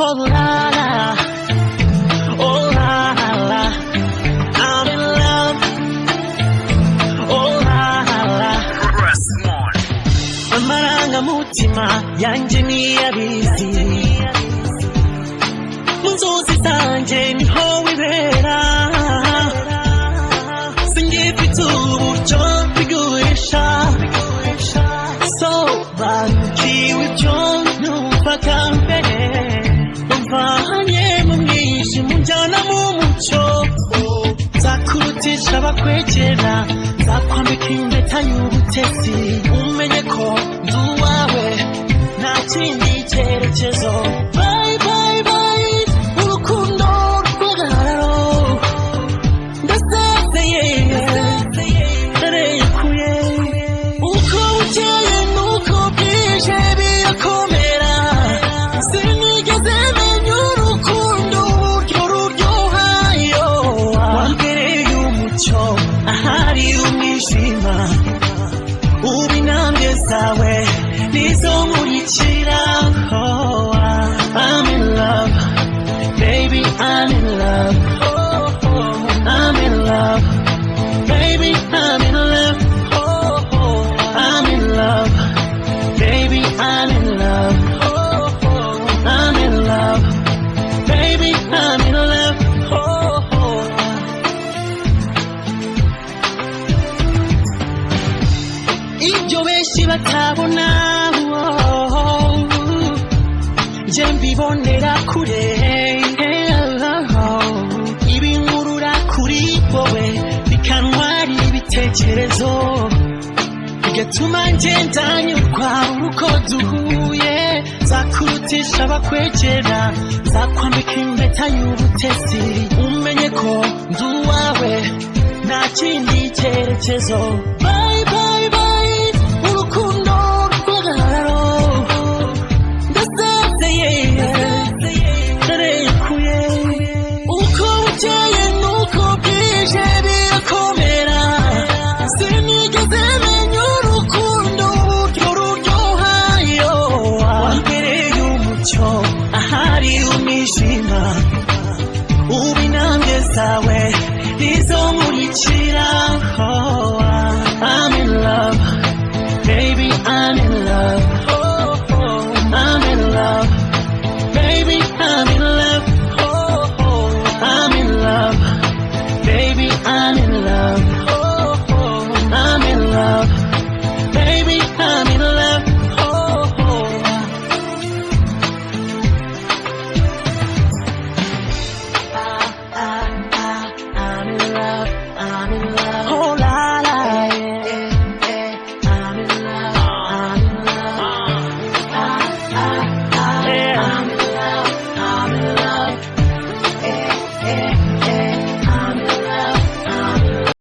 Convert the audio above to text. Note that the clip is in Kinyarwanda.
Oh la la, oh la la, I'm in love. Oh la la, amarangamutima yanjye niyabizi, mu nzozi zanjye niho wibera, singifite uburyo bigurisha, sobanukiwe ibyo numvaga mbere, umvanye mu mwijima unjyana mu mucyo, nzakurutisha abakwegera, nzakwambika impeta y'ubutesi, umenye ko ndi uwawe nta kindi cyerekezo. Bye bye bye urukundo rw'agahararo, ndasezeye ndarekuye, uko bukeye n'uko bwije birakomera, sinigeze menya urukundo uburyo ruryohayo, wambereye umucyo ahari umwijima, ubu intambwe zawe nizo nkurikira. Oh, I'm in love, baby, I'm in love. Oh, I'm in love, baby, I'm in love. Oh, I'm in love, baby, I'm in love. Oh, I'm in love, baby, I'm in love. Oh, ibyo benshi batabona, njye mbibonera kure, ibinkurura kuri wowe bikantwara ibitekerezo, bigatuma ngenda nyurwa uko duhuye, nzakurutisha abakwegera, nzakwambika impeta y'ubutesi, umenye ko ndi uwawe nta kindi cyerekezo. Bye bye bye urukundo rw'agahararo, ndasezeye ndarekuye, uko bukeye n'uko bwije birakomera, sinigeze menya urukundo uburyo ruryohayo, wambereye umucyo ahari umwijima, ubu intambwe zawe nizo nkurikira. Oh, I'm in love, baby, I'm in love.